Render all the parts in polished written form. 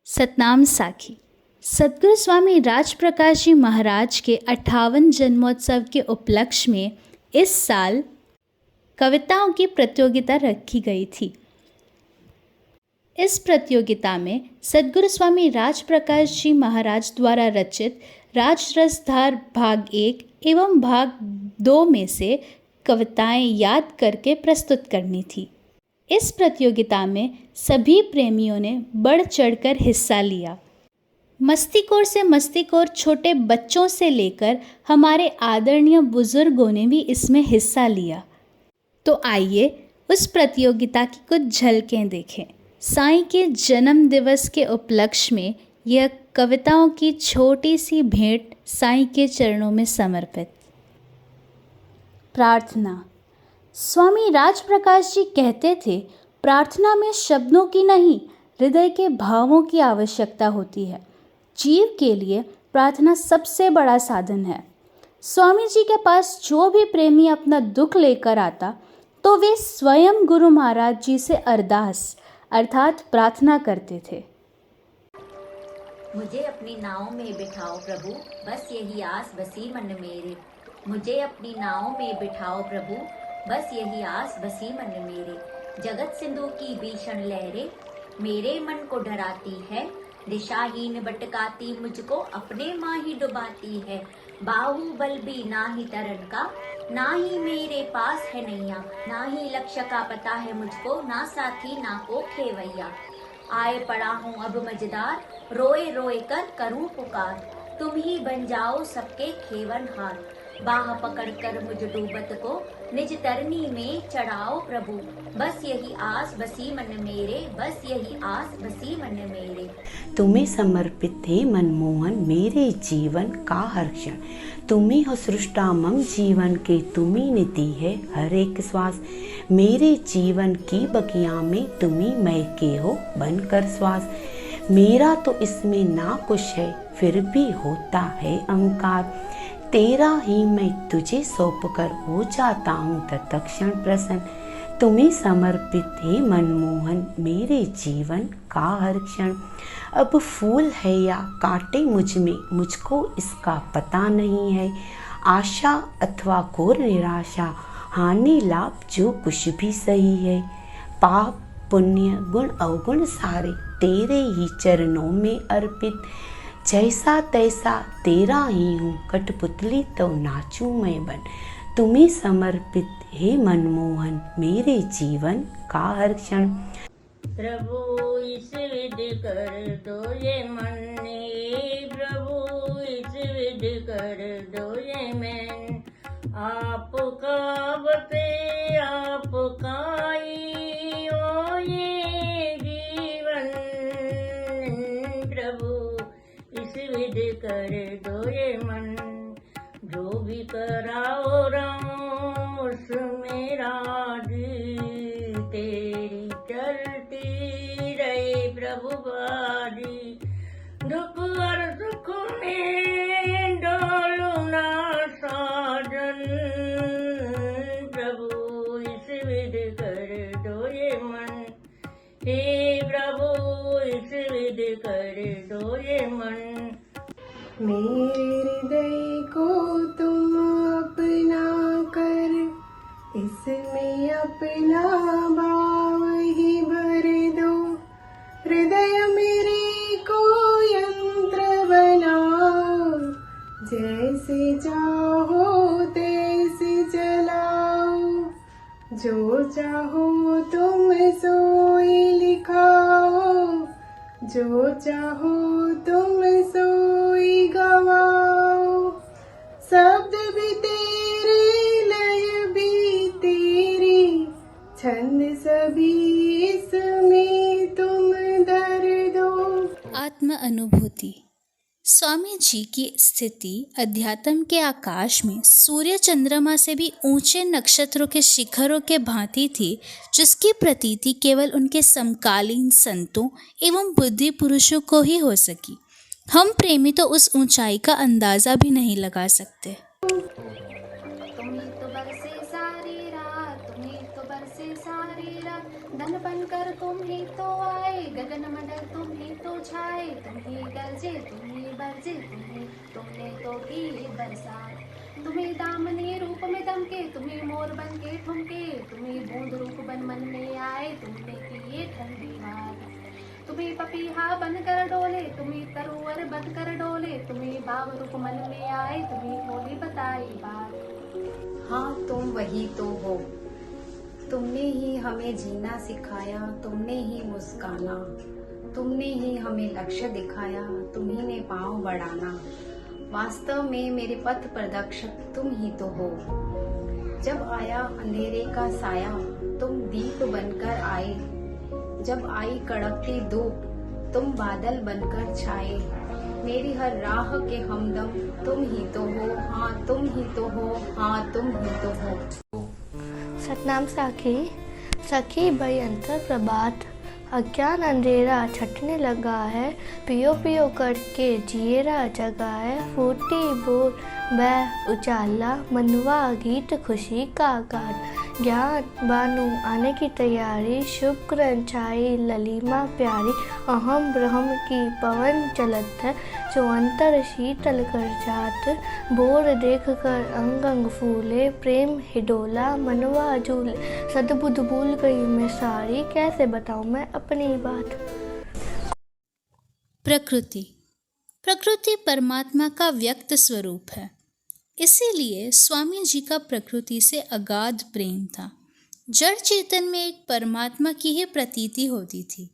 सतनाम साखी। सद्गुरु स्वामी राजप्रकाश जी महाराज के 58 जन्मोत्सव के उपलक्ष्य में इस साल कविताओं की प्रतियोगिता रखी गई थी। इस प्रतियोगिता में सद्गुरु स्वामी राजप्रकाश जी महाराज द्वारा रचित राजरसधार भाग 1 एवं भाग 2 में से कविताएं याद करके प्रस्तुत करनी थी। इस प्रतियोगिता में सभी प्रेमियों ने बढ़ चढ़कर हिस्सा लिया। मस्तीखोर से मस्तीखोर छोटे बच्चों से लेकर हमारे आदरणीय बुजुर्गों ने भी इसमें हिस्सा लिया। तो आइए उस प्रतियोगिता की कुछ झलकें देखें। साईं के जन्म दिवस के उपलक्ष्य में यह कविताओं की छोटी सी भेंट साईं के चरणों में समर्पित। प्रार्थना। स्वामी राजप्रकाश जी कहते थे, प्रार्थना में शब्दों की नहीं, हृदय के भावों की आवश्यकता होती है। जीव के लिए प्रार्थना सबसे बड़ा साधन है। स्वामी जी के पास जो भी प्रेमी अपना दुख लेकर आता तो वे स्वयं गुरु महाराज जी से अरदास अर्थात प्रार्थना करते थे। मुझे अपनी नाव में बिठाओ प्रभु, बस यही आस बसी मन मेरे। मुझे अपनी नाव में बिठाओ प्रभु, बस यही आस बसी मन मेरे। जगत सिंधु की भीषण लहरें मेरे मन को डराती है। दिशाहीन भटकाती मुझको अपने माँ ही डुबाती है। बाहुबल भी ना ही तरन का, ना ही मेरे पास है नैया। ना ही लक्ष्य का पता है मुझको, ना साथी ना को खेवैया। आए पड़ा हूँ अब मजेदार, रोए रोए कर करूँ पुकार। तुम ही बन जाओ सबके खेवनहार। बाह पकड़ कर मुझ डूबत को निज तरनी में चढ़ाओ प्रभु। बस यही आस बसी मन मेरे, बस यही आस बसी मन मेरे। तुम्हें समर्पित थे मनमोहन मेरे जीवन का हर क्षण। तुम्ही हो सृष्टा मम जीवन के, तुम्ही नीति है हर एक श्वास। मेरे जीवन की बगिया में तुम्ही महके हो बनकर श्वास। मेरा तो इसमें ना कुछ है, फिर भी होता है अहंकार। तेरा ही मैं तुझे सौंप कर हो जाता हूँ तत्क्षण प्रसन्न। तुम्हें समर्पित है मनमोहन मेरे जीवन का हर क्षण। अब फूल है या कांटे मुझ में, मुझको इसका पता नहीं है। आशा अथवा घोर निराशा, हानि लाभ जो कुछ भी सही है। पाप पुण्य गुण अवगुण सारे तेरे ही चरणों में अर्पित। जैसा तैसा तेरा ही हूँ, कठपुतली तो नाचूं मैं बन। तुम्हें समर्पित हे मनमोहन मेरे जीवन का हर क्षण। प्रभु इस विधि कर दो ये मन, प्रभु इस विधि कर दो ये मन। आपका बते आपका ही ओ ये जीवन। प्रभु इस विधि कर दो ये मन। जो भी कराओ राम उसमें राजी। तेरी चलती रहे प्रभु बारी। दुख और सुख में डोलू ना साजन। प्रभु इस विधि कर दो ये मन। हे प्रभु इस विधि कर दो ये मन। मेरे हृदय को तुम अपना कर, इसमें अपना भाव ही भर दो। हृदय मेरे को यंत्र बनाओ, जैसे चाहो तैसे चलाओ। जो चाहो तुम सोई लिखाओ, जो चाहो तुम सोई गवाओ। शब्द भी तेरे, लय भी तेरी, छंद सभी इसमें तुम धर दो। आत्म अनुभूति। स्वामी जी की स्थिति अध्यात्म के आकाश में सूर्य चंद्रमा से भी ऊंचे नक्षत्रों के शिखरों के भांति थी, जिसकी प्रतीति केवल उनके समकालीन संतों एवं बुद्धि पुरुषों को ही हो सकी। हम प्रेमी तो उस ऊंचाई का अंदाजा भी नहीं लगा सकते। तुम्हें तो बरसे सारी रात, तुम्हें तो बरसे सारी रात। धन बनकर तुम ही तो आए, गगन मंडल तुम ही तो छाए, तुम ही गरजे तुम ही बरजे, तुमने तो की बरसात। तुम्हें दामनी रूप में दमके, तुम्हें मोर बन के ठुमके, तुम्हें बूंद रूप बन मन में आए, तुमने पिए ठंडी बात। तुम्हें पपीहा बनकर डोले, तुम्हें तरुवर बनकर डोले, तुम्हें बाव रूप मन में आए, तुम्हें बोली बताई बात। हाँ तुम वही तो हो, तुमने ही हमें जीना सिखाया, तुमने ही मुस्काना, तुमने ही हमें लक्ष्य दिखाया, तुम्ही ने पांव बढ़ाना। वास्तव में मेरे पथ प्रदर्शक तुम ही तो हो। जब आया अंधेरे का साया, तुम दीप बनकर आए, जब आई कड़कती धूप, तुम बादल बनकर छाए। मेरी हर राह के हमदम तुम ही तो हो, हाँ तुम ही तो हो, हाँ तुम ही तो हो। सतनाम साखी। सखी भई अंतर प्रभात, अज्ञान अंधेरा छटने लगा है, पियो पियो करके जिएरा जगा है। फूटी बोल वह उजाला, मनवा गीत खुशी का गान। ज्ञान बानु आने की तैयारी, शुक्र छाई ललिमा प्यारी। अहम ब्रह्म की पवन चलत है, जो अंतर शीतल कर जात। बोर देख कर अंग अंग फूले, प्रेम हिडोला मनवा झूले। सद्बुद्ध भूल गई मैं सारी, कैसे बताऊं मैं अपनी बात। प्रकृति परमात्मा का व्यक्त स्वरूप है, इसीलिए स्वामी जी का प्रकृति से अगाध प्रेम था। जड़ चेतन में एक परमात्मा की ही प्रतीति होती थी।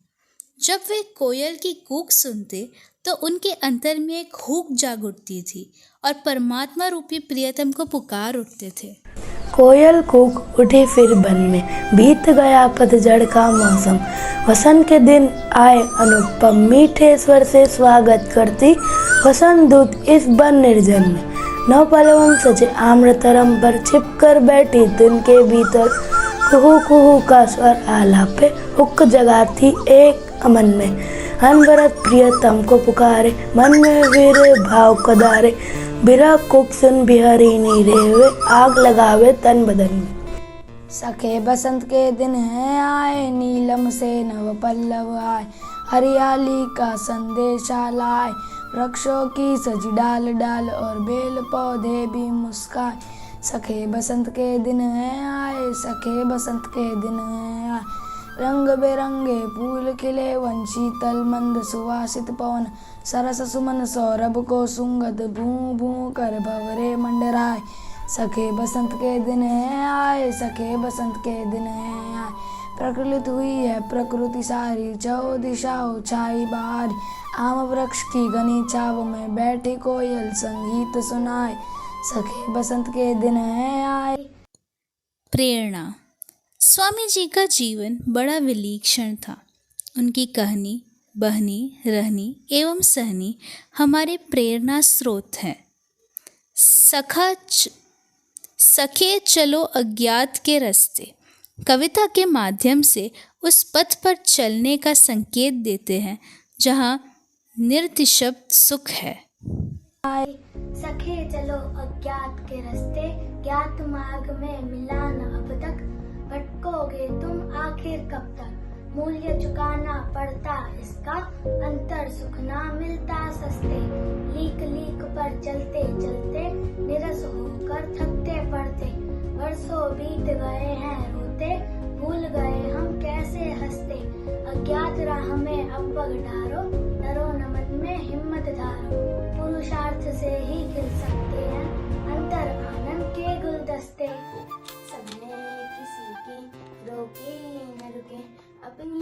जब वे कोयल की कूक सुनते तो उनके अंतर में एक हूक जाग उठती थी और परमात्मा रूपी प्रियतम को पुकार उठते थे। कोयल कूक उठी फिर बन में, बीत गया पतझड़ का मौसम। वसंत के दिन आए अनुपम, मीठे स्वर से स्वागत करती वसंत दूत इस वन निर्जन में। नव पलवम सजे आम्रतरम पर छिप कर बैठी दिन के भीतर। कुहू कुहू का स्वर आलापे, हुक्क जगाती एक अमन में। अनवरत प्रियतम को पुकारे, मन में वीर भाव कदारे। बिरह कुक सुन बिहारी नीरेवे, आग लगावे तन बदन में। सखे बसंत के दिन हैं आए, नीलम से नव पल्लव आए। हरियाली का संदेशा लाए, वृक्षों की सजी डाल डाल और बेल पौधे भी मुस्काए। सखे बसंत के दिन हैं आए, सखे बसंत के दिन हैं आए। रंग बेरंगे फूल खिले, वन शीतल मंद सुवासित पवन। सरस सुमन सौरभ को सुंगत, भू भू कर भंवरे मंडराए। सखे बसंत के दिन हैं आए, सखे बसंत के दिन हैं आए। प्रकृत हुई है प्रकृति सारी, चौ दिशाओं छाई बहारी। आम वृक्ष की घनी छाव में बैठी कोयल संगीत सुनाए। सखे बसंत के दिन हैं आए। प्रेरणा। स्वामी जी का जीवन बड़ा विलक्षण था। उनकी कहनी, बहनी, रहनी एवं सहनी हमारे प्रेरणा स्रोत हैं। सखे चलो अज्ञात के रास्ते कविता के माध्यम से उस पथ पर चलने का संकेत देते हैं जहाँ निर्तिशब्द सुख है। सखे चलो अज्ञात के रास्ते, ज्ञात मार्ग में मिला न अब तक। भटकोगे तुम आखिर कब तक, मूल्य चुकाना पड़ता इसका। अंतर सुख ना मिलता सस्ते, लीक लीक पर चलते चलते। निरस होकर थकते पड़ते, वर्षों बीत गए हैं रोते। भूल गए हम कैसे हंसते, अज्ञात राह में अब पग ढारो। डरो न मन में हिम्मत धारो, पुरुषार्थ से ही खिल सकते हैं अंतर आनंद के गुलदस्ते। सबने किसी की रोके न रुके, अपनी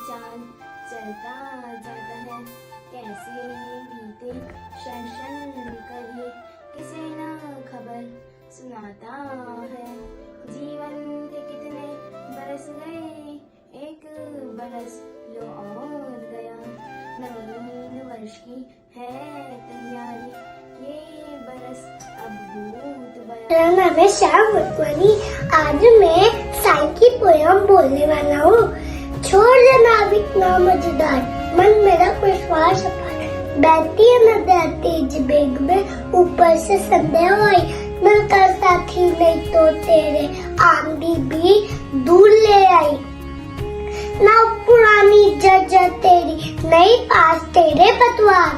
जान चलता जाता है। कैसे बीते क्षण क्षण करिए, किसे ना खबर सुनाता है। जीवन के कितने बरस गए, एक बरस लो और गया। नवीन वर्ष की है तैयारी, ये बरस अब भूत बया। मेरा नाम है श्याम वटवानी। आज मैं साईं की पोयम बोलने वाला हूँ। छोड़ देना इतना मजेदार, मन मेरा विश्वास अपार। बहती है नदियाँ तेज बेग में, ऊपर से संध्या आई। मैं करता थी नहीं तो तेरे, आंधी भी दूर ले आई। ना पुरानी जर्जर तेरी, नई पास तेरे पतवार।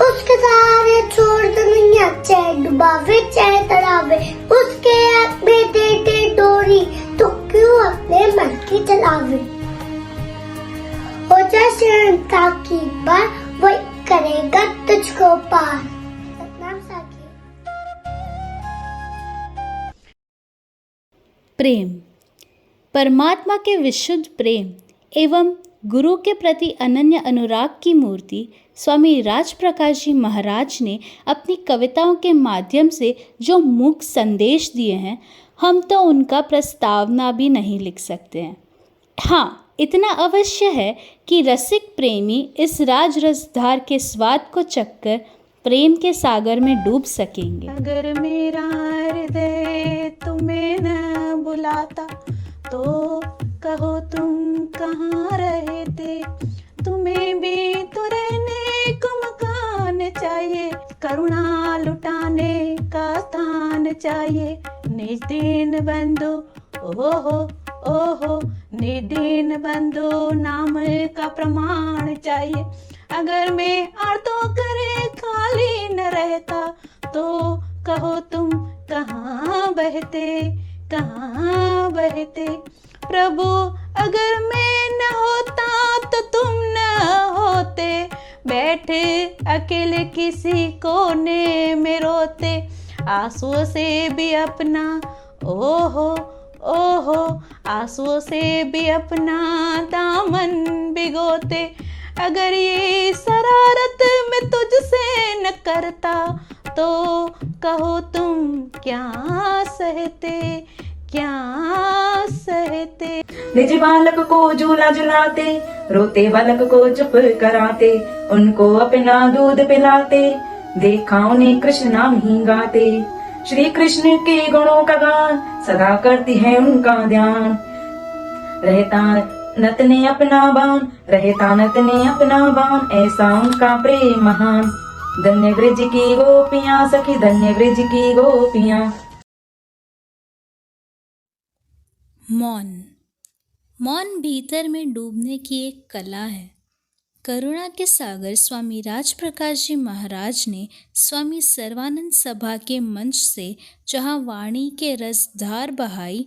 उसके सहारे छोड़ दुनिया, चाहे डुबावे चाहे तड़ावे, उसके हाथ में दे दे डोरी, तो क्यों अपने मन की चलावे। हो जा शरणता की बार, वही करेगा तुझको पार। सतनाम साखी। प्रेम। परमात्मा के विशुद्ध प्रेम एवं गुरु के प्रति अनन्य अनुराग की मूर्ति स्वामी राजप्रकाश जी महाराज ने अपनी कविताओं के माध्यम से जो मूक संदेश दिए हैं, हम तो उनका प्रस्तावना भी नहीं लिख सकते हैं। हाँ, इतना अवश्य है कि रसिक प्रेमी इस राज रसधार के स्वाद को चखकर प्रेम के सागर में डूब सकेंगे। अगर मेरा हृदय तुम्हें न बुलाता तो कहो तुम कहाँ रहे थे। तुम्हें भी तो रहने को मकान चाहिए, करुणा लुटाने का स्थान चाहिए। निज दीन बंधु ओहो ओहो, निज दीन बंधु नाम का प्रमाण चाहिए। अगर मैं आरतों करे खाली न रहता तो कहो तुम कहाँ बहते, कहाँ बहते। प्रभु अगर मैं न होता तो तुम न होते, बैठे अकेले किसी कोने में रोते। आंसुओं से भी अपना ओहो ओहो, आंसुओं से भी अपना दामन भिगोते। अगर ये शरारत मैं तुझसे न करता तो कहो तुम क्या सहते, क्या सहते। निज बालक को झूला झुलाते, रोते बालक को चुप कराते, उनको अपना दूध पिलाते, देखा उन्हें कृष्ण नाम ही गाते। श्री कृष्ण के गुणों का गान सदा करती है उनका ध्यान। रहता नतने अपना बान, रहता नतने अपना बान, ऐसा उनका प्रेम महान। धन्य ब्रज की गोपियां सखी, धन्य ब्रज की गोपियां। मौन। मौन भीतर में डूबने की एक कला है। करुणा के सागर स्वामी राजप्रकाश जी महाराज ने स्वामी सर्वानंद सभा के मंच से जहाँ वाणी के रसधार बहाई,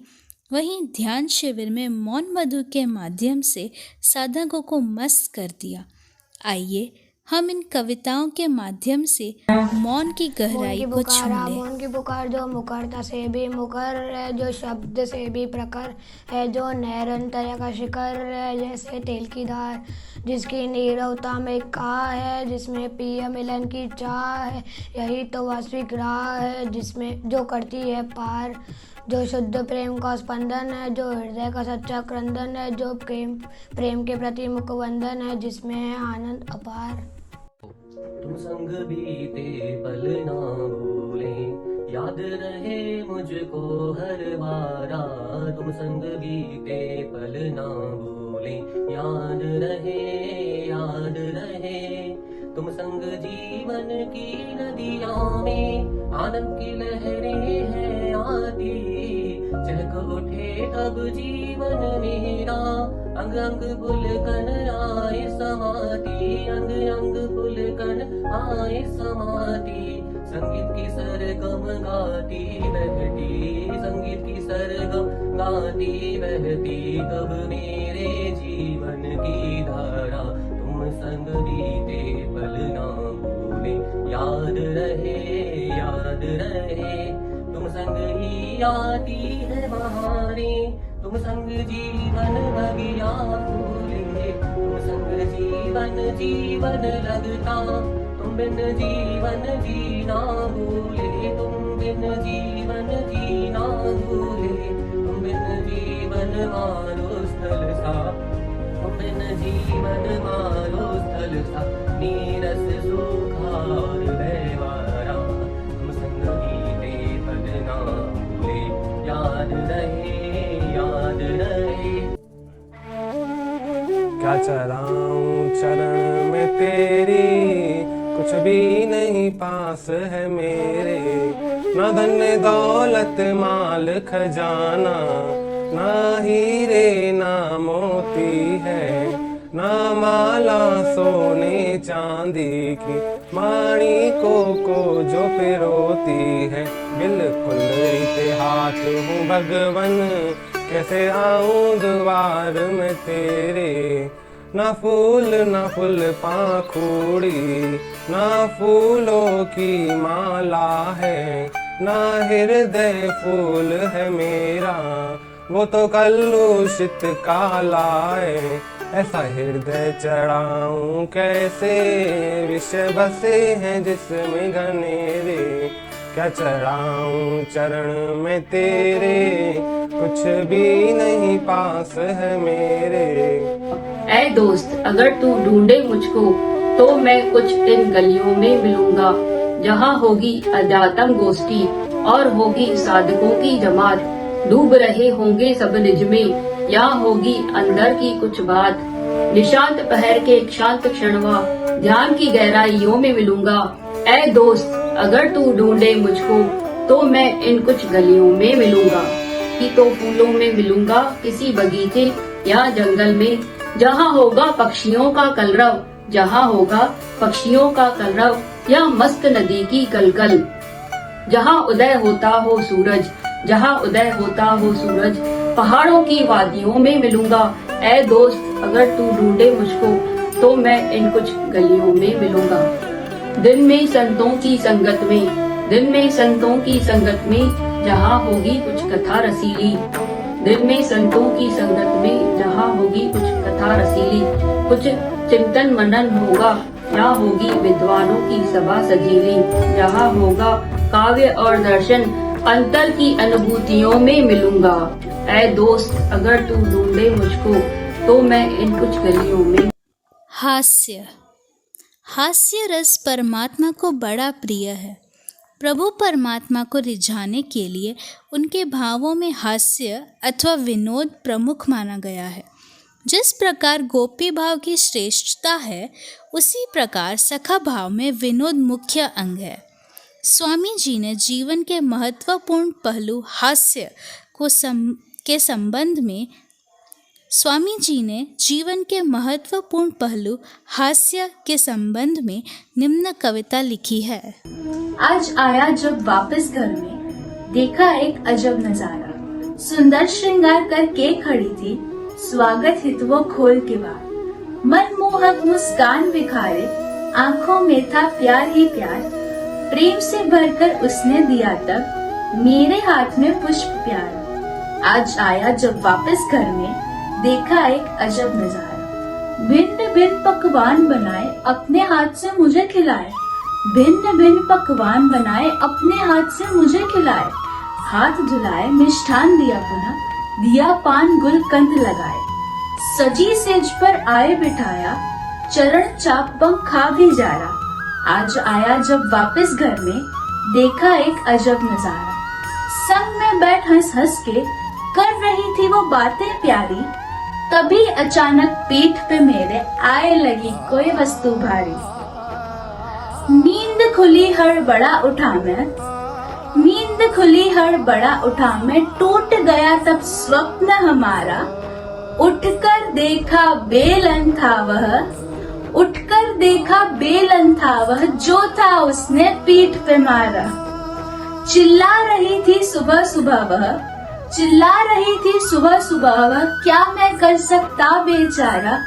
वहीं ध्यान शिविर में मौन मधु के माध्यम से साधकों को मस्त कर दिया। आइए हम इन कविताओं के माध्यम से मौन की गहराई को छू लें। मौन की पुकार जो मुखरता से भी मुखर है, जो शब्द से भी प्रखर है, जो निरंतर का शिखर है जैसे तेल की धार, जिसकी नीरवता में का है, जिसमें पिया मिलन की चाह है। यही तो वास्तविक राह है जिसमें जो करती है पार, जो शुद्ध प्रेम का स्पंदन है, जो हृदय का सच्चा क्रंदन है, जो प्रेम के प्रति मुखवंदन है, जिसमें है आनंद अपार। तुम संग बीते पल ना भूले, याद रहे मुझको हर बारा। तुम संग बीते पल ना भूले, याद रहे, याद रहे। तुम संग जीवन की नदियों में आनंद की लहरें हैं आती। चहक उठे तब जीवन मेरा, अंग अंग पुलकन आए समाती, अंग अंग पुलकन आए समाती। संगीत की सरगम गाती बहती, संगीत की सरगम गाती बहती, तब मेरे जीवन की धारा। तुम संग बीते पल ना भूले, याद रहे, याद रहे। तुम संग ही आती है बहारें, तुम संग जीवन बगिया फूले। तुम संग जीवन जीवन लगता, तुम बिन जीवन जीना भूले। तुम बिन जीवन जीना भूले, तुम बिन जीवन मानो स्थल सा, तुम बिन जीवन मानो स्थल सा। नीरस सूखा और बेवारा, तुम संग बीते पल ना भूले, याद रहे, याद रहे। क्या चलाऊं चरण में तेरी, कुछ भी नहीं पास है मेरे। न धन दौलत माल खजाना, ना हीरे ना मोती है, ना माला सोने चांदी की, माणिकों को जो पिरोती है। बिल्कुल रीते हाथ हूँ भगवन, कैसे आऊं द्वार में तेरे। ना फूल पाखुड़ी, ना फूलों की माला है, ना हृदय फूल है मेरा, वो तो कलुषित काला है। ऐसा हृदय चढ़ाऊं कैसे, विषय बसे हैं जिसमें घनेरे। क्या चढ़ाऊं चरण में तेरे, कुछ भी नहीं पास है मेरे। ऐ दोस्त अगर तू ढूंढे मुझको, तो मैं कुछ इन गलियों में मिलूंगा, जहाँ होगी अध्यात्म गोष्ठी और होगी साधकों की जमात। डूब रहे होंगे सब निज में, या होगी अंदर की कुछ बात। निशांत पहर के शांत क्षणवा, ध्यान की गहराइयों में मिलूंगा। ऐ दोस्त अगर तू ढूंढे मुझको, तो मैं इन कुछ गलियों में मिलूंगा। कि तो फूलों में मिलूंगा किसी बगीचे या जंगल में, जहाँ होगा पक्षियों का कलरव, जहाँ होगा पक्षियों का कलरव, या मस्त नदी की कलकल। जहाँ उदय होता हो सूरज, जहाँ उदय होता हो सूरज, पहाड़ों की वादियों में मिलूंगा। ऐ दोस्त अगर तू ढूंढे मुझको, तो मैं इन कुछ गलियों में मिलूंगा। दिन में संतों की संगत में, दिन में संतों की संगत में, जहाँ होगी कुछ कथा रसीली। दिन में संतों की संगत में, जहाँ होगी कुछ कथा रसीली। कुछ चिंतन मनन होगा, या होगी विद्वानों की सभा सजीली। जहाँ होगा काव्य और दर्शन, अंतर की अनुभूतियों में मिलूंगा। ऐ दोस्त अगर तू ढूंढे मुझको, तो मैं इन कुछ गलियों में। हास्य रस परमात्मा को बड़ा प्रिय है। प्रभु परमात्मा को रिझाने के लिए उनके भावों में हास्य अथवा विनोद प्रमुख माना गया है। जिस प्रकार गोपी भाव की श्रेष्ठता है, उसी प्रकार सखा भाव में विनोद मुख्य अंग है। स्वामी जी ने जीवन के महत्वपूर्ण पहलू हास्य के संबंध में निम्न कविता लिखी है। आज आया जब वापस घर में, देखा एक अजब नजारा। सुंदर श्रृंगार करके खड़ी थी, स्वागत हित वो खोल के बार। मनमोहक मुस्कान बिखारे, आंखों में था प्यार ही प्यार। प्रेम से भरकर उसने दिया तब मेरे हाथ में पुष्प प्यार। आज आया जब वापस घर में, देखा एक अजब नजारा। भिन्न भिन्न पकवान बनाए, अपने हाथ से मुझे खिलाए। भिन्न भिन्न पकवान बनाए, अपने हाथ से मुझे खिलाए। हाथ धुलाए, मिष्ठान दिया पुनः, दिया पान गुलकंद लगाए। सजी सेज पर आए बिठाया, चरण चाप पंख खा भी जारा। आज आया जब वापस घर में, देखा एक अजब नजारा। संग में बैठ हंस हंस के कर रही थी वो बातें प्यारी। तभी अचानक पीठ पे मेरे आए लगी कोई वस्तु भारी। नींद खुली हड़बड़ा उठा मैं, नींद खुली हड़बड़ा उठा मैं। टूट गया तब स्वप्न हमारा, उठकर देखा बेलन था वह। उठकर देखा बेलन था वह, जो था उसने पीठ पे मारा। चिल्ला रही थी सुबह सुबह वह, चिल्ला रही थी सुबह सुबह वह। क्या मैं कर सकता बेचारा,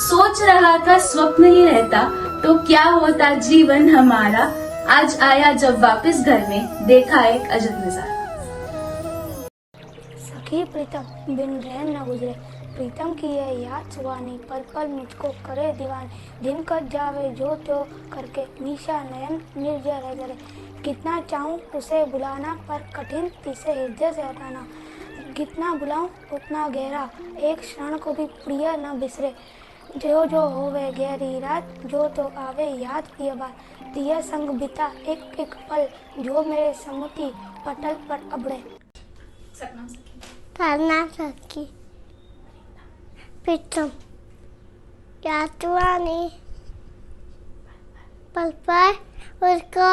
सोच रहा था स्वप्न ही रहता तो क्या होता जीवन हमारा। आज आया जब वापस घर में, देखा एक अजब नजारा। सखी प्रीतम बिन रैन न गुजरे, प्रीतम की यह याद सुहानी, पल पल मुझको करे दीवानी। दिन कट जावे जो त्यो करके, निशा नयन निर्जर रह जरे। कितना चाहूं उसे बुलाना, पर कठिन तिसे हृदय से हटाना। कितना बुलाऊं उतना गहरा, एक क्षण को भी प्रिय न बिसरे। जो जो होवे गहरी रात, जो तो आवे याद प्रिय बात। दिया संग बिता एक एक पल, जो मेरे समुती पटल पर अबड़े। करना सकी प्रीतम यातवानी, पल पर उसको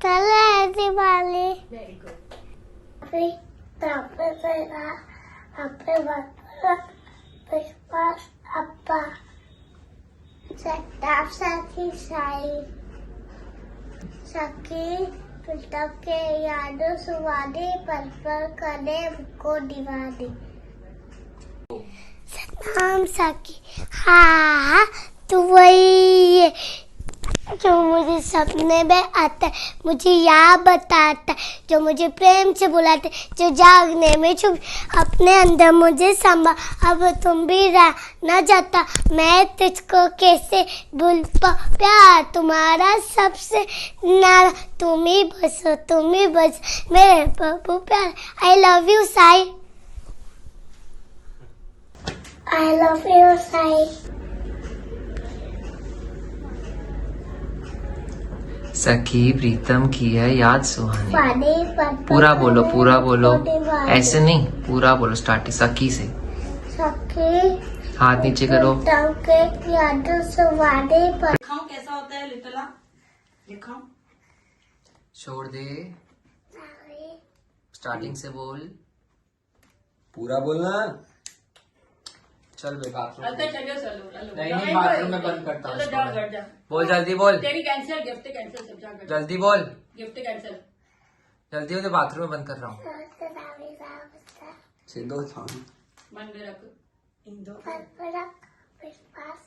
तले दीवानी। अपने विश्वास अप्पा सत्ताप साथी साई सखी प्रीतम के यादों सुवादे पल पल करे को दीवानी सतनाम सखी। हाँ तू वही है जो मुझे सपने में आता है, मुझे याद बताता है, जो मुझे प्रेम से बुलाता है, जो जागने में छुप अपने अंदर मुझे समा। अब तुम भी रहना चाहता, मैं तुझको कैसे भूल पाऊं। प्यार तुम्हारा सबसे नारा, तुम ही बस मेरे प्रभु प्यार। I love you Sai, I love you Sai. सखी प्रीतम की है याद सुहानी। पूरा बोलो, पूरा बोलो, ऐसे नहीं, पूरा बोलो स्टार्टिंग सखी से। सखी हाथ नीचे करो। यादों सुहानी पल। दिखाऊं कैसा होता है लिटला, दिखाऊं। छोड़ दे, स्टार्टिंग से बोल। पूरा बोलना। चल बे बाथरूम। नहीं बाथरूम में बंद करता हूँ। बोल जल्दी बोल। तेरी कैंसिल, गिफ्ट कैंसिल, सब जा कर। जल्दी बोल, गिफ्ट कैंसिल। जल्दी हो, बाथरूम में बंद कर रहा हूँ। सिंदूर थाम। मन में रख। विश्वास